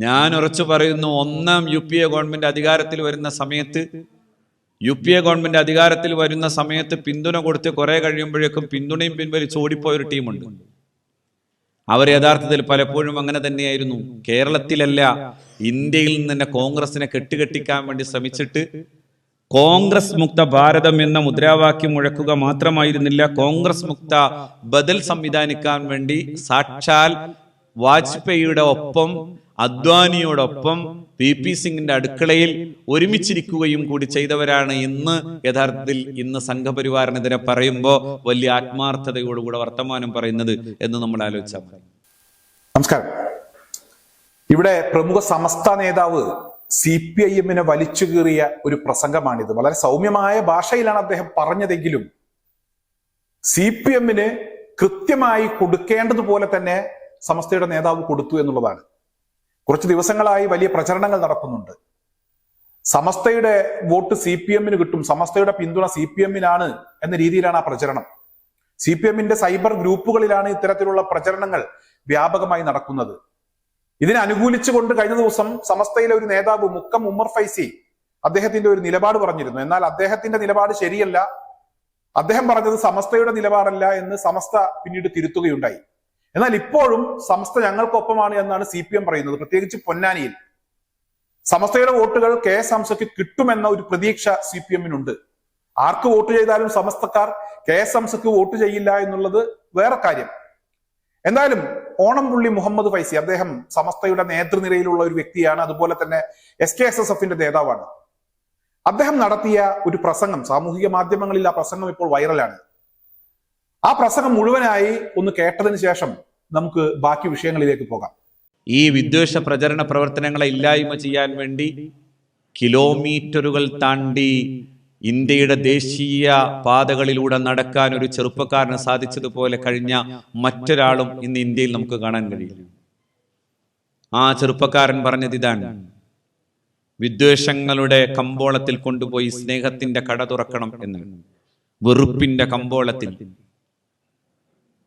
ഞാൻ ഉറച്ചു പറയുന്നു, ഒന്നാം UPA ഗവൺമെന്റ് അധികാരത്തിൽ വരുന്ന സമയത്ത് പിന്തുണ കൊടുത്ത് കുറെ കഴിയുമ്പോഴേക്കും പിന്തുണയും പിൻവലിച്ച് ഓടിപ്പോയൊരു ടീമുണ്ട്. അവർ യഥാർത്ഥത്തിൽ പലപ്പോഴും അങ്ങനെ തന്നെയായിരുന്നു. കേരളത്തിലല്ല, ഇന്ത്യയിൽ നിന്ന് തന്നെ കോൺഗ്രസിനെ കെട്ടുകെട്ടിക്കാൻ വേണ്ടി ശ്രമിച്ചിട്ട് കോൺഗ്രസ് മുക്ത ഭാരതം എന്ന മുദ്രാവാക്യം മുഴക്കുക മാത്രമായിരുന്നില്ല, കോൺഗ്രസ് മുക്ത ബദൽ സംവിധാനിക്കാൻ വേണ്ടി സാക്ഷാൽ വാജ്പേയിയുടെ ഒപ്പം അദ്വാനിയോടൊപ്പം PP സിംഗിന്റെ അടുക്കളയിൽ ഒരുമിച്ചിരിക്കുകയും കൂടി ചെയ്തവരാണ് ഇന്ന് സംഘപരിവാറിനെതിരെ പറയുമ്പോൾ വലിയ ആത്മാർത്ഥതയോടുകൂടെ വർത്തമാനം പറയുന്നത് എന്ന് നമ്മൾ ആലോചിച്ചാൽ മതി. നമസ്കാരം. ഇവിടെ പ്രമുഖ സമസ്ത നേതാവ് CPIM-നെ വലിച്ചു കീറിയ ഒരു പ്രസംഗമാണിത്. വളരെ സൗമ്യമായ ഭാഷയിലാണ് അദ്ദേഹം പറഞ്ഞതെങ്കിലും CPM-ന് കൃത്യമായി കൊടുക്കേണ്ടതുപോലെ തന്നെ സമസ്തയുടെ നേതാവ് കൊടുത്തു എന്നുള്ളതാണ്. കുറച്ച് ദിവസങ്ങളായി വലിയ പ്രചരണങ്ങൾ നടക്കുന്നുണ്ട്. സമസ്തയുടെ വോട്ട് CPM-ന് കിട്ടും, സമസ്തയുടെ പിന്തുണ CPM-നാണ് എന്ന രീതിയിലാണ് ആ പ്രചരണം. CPM-ന്റെ സൈബർ ഗ്രൂപ്പുകളിലാണ് ഇത്തരത്തിലുള്ള പ്രചരണങ്ങൾ വ്യാപകമായി നടക്കുന്നത്. ഇതിനെ അനുകൂലിച്ചുകൊണ്ട് കഴിഞ്ഞ ദിവസം സമസ്തയിലെ ഒരു നേതാവ് മുക്കം ഉമ്മർ ഫൈസി അദ്ദേഹത്തിന്റെ ഒരു നിലപാട് പറഞ്ഞിരുന്നു. എന്നാൽ അദ്ദേഹത്തിന്റെ നിലപാട് ശരിയല്ല, അദ്ദേഹം പറഞ്ഞത് സമസ്തയുടെ നിലപാടല്ല എന്ന് സമസ്ത പിന്നീട് തിരുത്തുകയുണ്ടായി. എന്നാൽ ഇപ്പോഴും സമസ്ത ഞങ്ങൾക്കൊപ്പമാണ് എന്നാണ് CPM പറയുന്നത്. പ്രത്യേകിച്ച് പൊന്നാനിയിൽ സമസ്തയുടെ വോട്ടുകൾ KS ഹംസയ്ക്ക് കിട്ടുമെന്ന ഒരു പ്രതീക്ഷ CPM-നുണ്ട്. ആർക്ക് വോട്ട് ചെയ്താലും സമസ്തക്കാർ KS ഹംസയ്ക്ക് വോട്ട് ചെയ്യില്ല എന്നുള്ളത് വേറെ കാര്യം. എന്തായാലും ഓണംപുള്ളി മുഹമ്മദ് ഫൈസി അദ്ദേഹം സമസ്തയുടെ നേതൃനിരയിലുള്ള ഒരു വ്യക്തിയാണ്, അതുപോലെ തന്നെ SKSSF-ന്റെ നേതാവാണ്. അദ്ദേഹം നടത്തിയ ഒരു പ്രസംഗം സാമൂഹിക മാധ്യമങ്ങളിൽ ആ പ്രസംഗം ഇപ്പോൾ വൈറലാണ്. ആ പ്രസംഗം മുഴുവനായി ഒന്ന് കേട്ടതിന് ശേഷം നമുക്ക് ബാക്കി വിഷയങ്ങളിലേക്ക് പോകാം. ഈ വിദ്വേഷ പ്രചരണ പ്രവർത്തനങ്ങളെ ഇല്ലായ്മ ചെയ്യാൻ വേണ്ടി കിലോമീറ്ററുകൾ താണ്ടി ഇന്ത്യയുടെ ദേശീയ പാതകളിലൂടെ നടക്കാൻ ഒരു ചെറുപ്പക്കാരന് സാധിച്ചതുപോലെ കഴിഞ്ഞ മറ്റൊരാളും ഇന്ന് ഇന്ത്യയിൽ നമുക്ക് കാണാൻ കഴിയില്ല. ആ ചെറുപ്പക്കാരൻ പറഞ്ഞത് ഇതാണ്: വിദ്വേഷങ്ങളുടെ കമ്പോളത്തിൽ കൊണ്ടുപോയി സ്നേഹത്തിന്റെ കട തുറക്കണം എന്ന്. വെറുപ്പിന്റെ കമ്പോളത്തിൽ,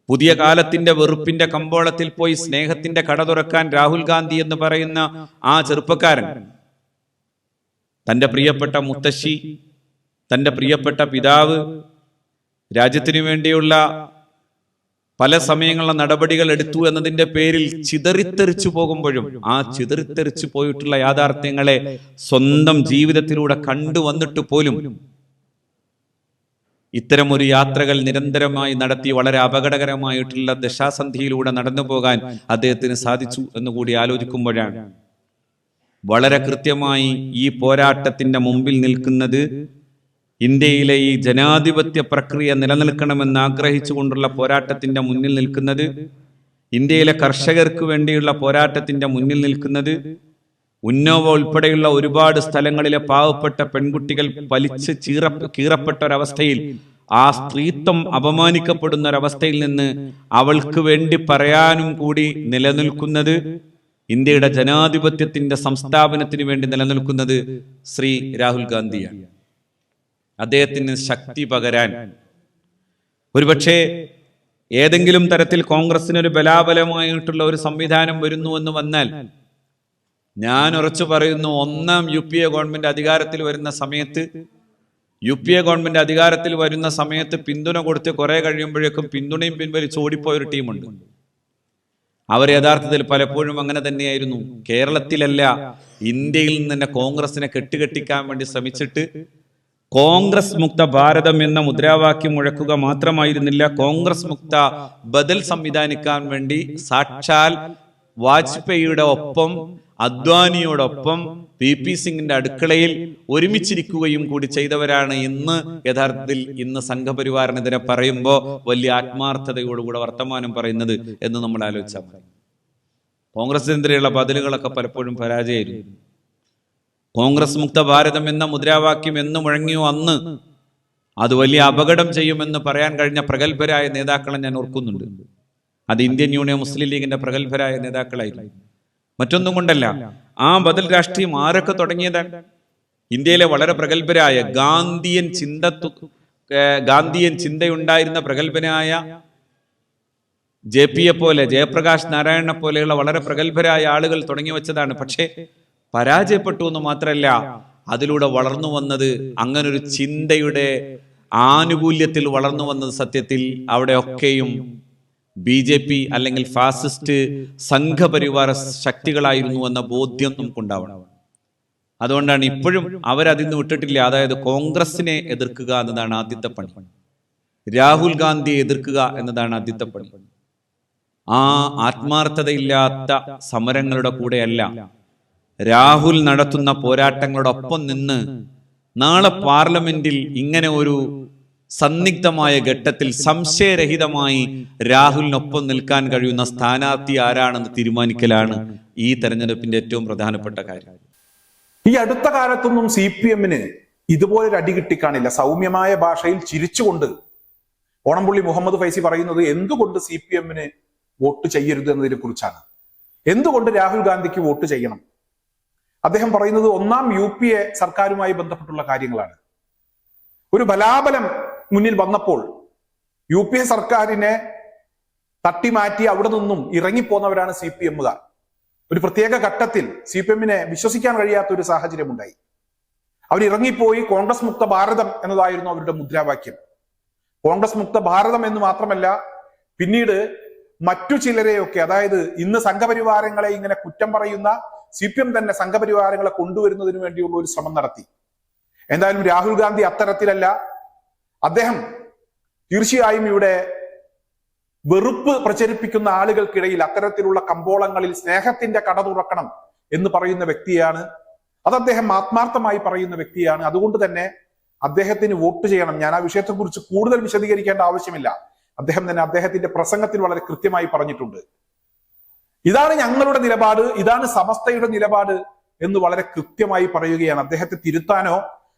പുതിയ കാലത്തിന്റെ വെറുപ്പിന്റെ കമ്പോളത്തിൽ പോയി സ്നേഹത്തിന്റെ കട തുറക്കാൻ രാഹുൽ ഗാന്ധി എന്ന് പറയുന്ന ആ ചെറുപ്പക്കാരൻ തന്റെ പ്രിയപ്പെട്ട മുത്തശ്ശി, തന്റെ പ്രിയപ്പെട്ട പിതാവ് രാജ്യത്തിനു വേണ്ടിയുള്ള പല സമയങ്ങളിലെ നടപടികൾ എടുത്തു എന്നതിന്റെ പേരിൽ ചിതറിത്തെറിച്ചു പോകുമ്പോഴും ആ ചിതറിത്തെറിച്ചു പോയിട്ടുള്ള യാഥാർത്ഥ്യങ്ങളെ സ്വന്തം ജീവിതത്തിലൂടെ കണ്ടുവന്നിട്ട് പോലും ഇത്തരമൊരു യാത്രകൾ നിരന്തരമായി നടത്തി വളരെ അപകടകരമായിട്ടുള്ള ദശാസന്ധിയിലൂടെ നടന്നു പോകാൻ അദ്ദേഹത്തിന് സാധിച്ചു എന്നുകൂടി ആലോചിക്കുമ്പോഴാണ് വളരെ കൃത്യമായി ഈ പോരാട്ടത്തിന്റെ മുമ്പിൽ നിൽക്കുന്നത്, ഇന്ത്യയിലെ ഈ ജനാധിപത്യ പ്രക്രിയ നിലനിൽക്കണമെന്ന് ആഗ്രഹിച്ചുകൊണ്ടുള്ള പോരാട്ടത്തിന്റെ മുന്നിൽ നിൽക്കുന്നത്, ഇന്ത്യയിലെ കർഷകർക്ക് വേണ്ടിയുള്ള പോരാട്ടത്തിന്റെ മുന്നിൽ നിൽക്കുന്നത്, ഉന്നോവ ഉൾപ്പെടെയുള്ള ഒരുപാട് സ്ഥലങ്ങളിലെ പാവപ്പെട്ട പെൺകുട്ടികൾ വലിച്ച് കീറപ്പെട്ട ഒരവസ്ഥയിൽ, ആ സ്ത്രീത്വം അപമാനിക്കപ്പെടുന്ന ഒരവസ്ഥയിൽ നിന്ന് അവൾക്ക് വേണ്ടി പറയാനും കൂടി നിലനിൽക്കുന്നത്, ഇന്ത്യയുടെ ജനാധിപത്യത്തിന്റെ സംസ്ഥാപനത്തിന് വേണ്ടി നിലനിൽക്കുന്നത് ശ്രീ രാഹുൽ ഗാന്ധിയാണ്. അദ്ദേഹത്തിന് ശക്തി പകരാൻ ഒരുപക്ഷെ ഏതെങ്കിലും തരത്തിൽ കോൺഗ്രസിനൊരു ബലാബലമായിട്ടുള്ള ഒരു സംവിധാനം വരുന്നു എന്ന് വന്നാൽ, ഞാൻ ഉറച്ചു പറയുന്നു, ഒന്നാം UPA ഗവൺമെന്റ് അധികാരത്തിൽ വരുന്ന സമയത്ത് പിന്തുണ കൊടുത്ത് കുറെ കഴിയുമ്പോഴേക്കും പിന്തുണയും പിൻവലിച്ച് ഓടിപ്പോയൊരു ടീമുണ്ട്. അവർ യഥാർത്ഥത്തിൽ പലപ്പോഴും അങ്ങനെ തന്നെയായിരുന്നു. കേരളത്തിലല്ല, ഇന്ത്യയിൽ നിന്ന് തന്നെ കോൺഗ്രസിനെ കെട്ടുകെട്ടിക്കാൻ വേണ്ടി ശ്രമിച്ചിട്ട് കോൺഗ്രസ് മുക്ത ഭാരതം എന്ന മുദ്രാവാക്യം മുഴക്കുക മാത്രമായിരുന്നില്ല, കോൺഗ്രസ് മുക്ത ബദൽ സംവിധാനിക്കാൻ വേണ്ടി സാക്ഷാൽ വാജ്പേയിയുടെ ഒപ്പം അദ്വാനിയോടൊപ്പം PP സിംഗിന്റെ അടുക്കളയിൽ ഒരുമിച്ചിരിക്കുകയും കൂടി ചെയ്തവരാണ് ഇന്ന് സംഘപരിവാറിനെതിരെ പറയുമ്പോൾ വലിയ ആത്മാർത്ഥതയോടുകൂടെ വർത്തമാനം പറയുന്നത് എന്ന് നമ്മൾ ആലോചിച്ചാൽ മതി. കോൺഗ്രസിനെതിരെയുള്ള ബദലുകളൊക്കെ പലപ്പോഴും പരാജയമായിരുന്നു. കോൺഗ്രസ് മുക്ത ഭാരതം എന്ന മുദ്രാവാക്യം എന്ന് മുഴങ്ങിയോ അന്ന് അത് വലിയ അപകടം ചെയ്യുമെന്ന് പറയാൻ കഴിഞ്ഞ പ്രഗത്ഭരായ നേതാക്കളെ ഞാൻ ഓർക്കുന്നുണ്ട്. അത് ഇന്ത്യൻ യൂണിയൻ മുസ്ലിം ലീഗിന്റെ പ്രഗത്ഭരായ നേതാക്കളായിരുന്നു. മറ്റൊന്നും കൊണ്ടല്ല, ആ ബദൽ രാഷ്ട്രീയം ആരൊക്കെ തുടങ്ങിയതാണ്? ഇന്ത്യയിലെ വളരെ പ്രഗത്ഭരായ ഗാന്ധിയൻ ചിന്തയുണ്ടായിരുന്ന പ്രഗത്ഭനായ JP-യെ പോലെ, ജയപ്രകാശ് നാരായണനെ പോലെയുള്ള വളരെ പ്രഗത്ഭരായ ആളുകൾ തുടങ്ങി വെച്ചതാണ്. പക്ഷേ പരാജയപ്പെട്ടു എന്ന് മാത്രമല്ല, അതിലൂടെ വളർന്നു വന്നത് അങ്ങനൊരു ചിന്തയുടെ ആനുകൂല്യത്തിൽ വളർന്നു വന്നത് സത്യത്തിൽ അവിടെയൊക്കെയും BJP അല്ലെങ്കിൽ ഫാസിസ്റ്റ് സംഘപരിവാര ശക്തികളായിരുന്നു എന്ന ബോധ്യം നമുക്കുണ്ടാവണം. അതുകൊണ്ടാണ് ഇപ്പോഴും അവരതിന്ന് വിട്ടിട്ടില്ല. അതായത് കോൺഗ്രസിനെ എതിർക്കുക എന്നതാണ് ആദ്യത്തെ പണി, രാഹുൽ ഗാന്ധിയെ എതിർക്കുക എന്നതാണ് ആദ്യത്തെ പണി. ആ ആത്മാർത്ഥതയില്ലാത്ത സമരങ്ങളുടെ കൂടെയല്ല, രാഹുൽ നടത്തുന്ന പോരാട്ടങ്ങളോടൊപ്പം നിന്ന് നാളെ പാർലമെന്റിൽ ഇങ്ങനെ ഒരു സന്നിഗ്ധമായ ഘട്ടത്തിൽ സംശയരഹിതമായി രാഹുലിനൊപ്പം നിൽക്കാൻ കഴിയുന്ന സ്ഥാനാർത്ഥി ആരാണെന്ന് തീരുമാനിക്കലാണ് ഈ തെരഞ്ഞെടുപ്പിന്റെ ഏറ്റവും പ്രധാനപ്പെട്ട കാര്യം. ഈ അടുത്ത കാലത്തൊന്നും CPM-ന് ഇതുപോലൊരു അടി കിട്ടിക്കാണില്ല. സൗമ്യമായ ഭാഷയിൽ ചിരിച്ചുകൊണ്ട് ഓണംപുള്ളി മുഹമ്മദ് ഫൈസി പറയുന്നത് എന്തുകൊണ്ട് CPM-ന് വോട്ട് ചെയ്യരുത് എന്നതിനെ കുറിച്ചാണ്. എന്തുകൊണ്ട് രാഹുൽ ഗാന്ധിക്ക് വോട്ട് ചെയ്യണം? അദ്ദേഹം പറയുന്നത് ഒന്നാം UPA സർക്കാരുമായി ബന്ധപ്പെട്ടുള്ള കാര്യങ്ങളാണ്. ഒരു ബലാബലം മുന്നിൽ വന്നപ്പോൾ UPA സർക്കാരിനെ തട്ടിമാറ്റി അവിടെ നിന്നും ഇറങ്ങിപ്പോന്നവരാണ് CPM-കാർ. ഒരു പ്രത്യേക ഘട്ടത്തിൽ CPM-നെ വിശ്വസിക്കാൻ കഴിയാത്ത ഒരു സാഹചര്യം ഉണ്ടായി. അവർ ഇറങ്ങിപ്പോയി. കോൺഗ്രസ് മുക്ത ഭാരതം എന്നതായിരുന്നു അവരുടെ മുദ്രാവാക്യം. കോൺഗ്രസ് മുക്ത ഭാരതം എന്ന് മാത്രമല്ല, പിന്നീട് മറ്റു ചിലരെയൊക്കെ, അതായത് ഇന്ന് സംഘപരിവാരങ്ങളെ ഇങ്ങനെ കുറ്റം പറയുന്ന CPM തന്നെ സംഘപരിവാരങ്ങളെ കൊണ്ടുവരുന്നതിന് വേണ്ടിയുള്ള ഒരു ശ്രമം നടത്തി. എന്തായാലും രാഹുൽ ഗാന്ധി അത്തരത്തിലല്ല. അദ്ദേഹം തീർച്ചയായും ഇവിടെ വെറുപ്പ് പ്രചരിപ്പിക്കുന്ന ആളുകൾക്കിടയിൽ അത്തരത്തിലുള്ള കമ്പോളങ്ങളിൽ സ്നേഹത്തിന്റെ കട തുറക്കണം എന്ന് പറയുന്ന വ്യക്തിയാണ്. അത് അദ്ദേഹം ആത്മാർത്ഥമായി പറയുന്ന വ്യക്തിയാണ്. അതുകൊണ്ട് തന്നെ അദ്ദേഹത്തിന് വോട്ട് ചെയ്യണം. ഞാൻ ആ വിഷയത്തെക്കുറിച്ച് കൂടുതൽ വിശദീകരിക്കേണ്ട ആവശ്യമില്ല. അദ്ദേഹം തന്നെ അദ്ദേഹത്തിന്റെ പ്രസംഗത്തിൽ വളരെ കൃത്യമായി പറഞ്ഞിട്ടുണ്ട്. ഇതാണ് ഞങ്ങളുടെ നിലപാട്, ഇതാണ് സമസ്തയുടെ നിലപാട് എന്ന് വളരെ കൃത്യമായി പറയുകയാണ്. അദ്ദേഹത്തെ തിരുത്താനോ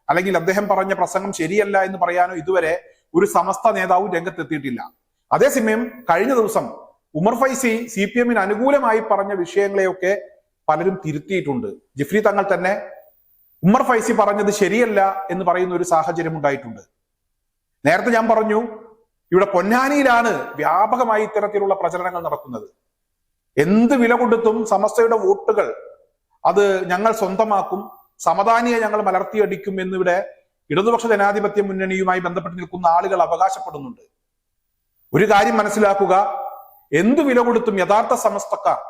അല്ലെങ്കിൽ അദ്ദേഹം പറഞ്ഞ പ്രസംഗം ശരിയല്ല എന്ന് പറയാനോ ഇതുവരെ ഒരു സമസ്ത നേതാവും രംഗത്തെത്തിയിട്ടില്ല. അതേസമയം കഴിഞ്ഞ ദിവസം ഉമർ ഫൈസി CPM-ന് അനുകൂലമായി പറഞ്ഞ വിഷയങ്ങളെയൊക്കെ പലരും തിരുത്തിയിട്ടുണ്ട്. ജിഫ്രി തങ്ങൾ തന്നെ ഉമർ ഫൈസി പറഞ്ഞത് ശരിയല്ല എന്ന് പറയുന്ന ഒരു സാഹചര്യം ഉണ്ടായിട്ടുണ്ട്. നേരത്തെ ഞാൻ പറഞ്ഞു, ഇവിടെ പൊന്നാനിയിലാണ് വ്യാപകമായി ഇത്തരത്തിലുള്ള പ്രചരണങ്ങൾ നടക്കുന്നത്. എന്ത് വില കൊടുത്തും സമസ്തയുടെ വോട്ടുകൾ അത് ഞങ്ങൾ സ്വന്തമാക്കും, സമദാനിയെ ഞങ്ങൾ മലർത്തിയടിക്കും എന്നിവിടെ ഇടതുപക്ഷ ജനാധിപത്യ മുന്നണിയുമായി ബന്ധപ്പെട്ട് നിൽക്കുന്ന ആളുകൾ അവകാശപ്പെടുന്നുണ്ട്. ഒരു കാര്യം മനസ്സിലാക്കുക, എന്ത് വില കൊടുത്തും യഥാർത്ഥ സമസ്തക്കാർ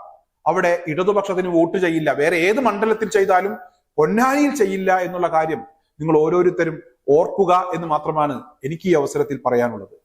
അവിടെ ഇടതുപക്ഷത്തിന് വോട്ട് ചെയ്യില്ല. വേറെ ഏത് മണ്ഡലത്തിൽ ചെയ്താലും പൊന്നാനിയിൽ ചെയ്യില്ല എന്നുള്ള കാര്യം നിങ്ങൾ ഓരോരുത്തരും ഓർക്കുക എന്ന് മാത്രമാണ് എനിക്ക് ഈ അവസരത്തിൽ പറയാനുള്ളത്.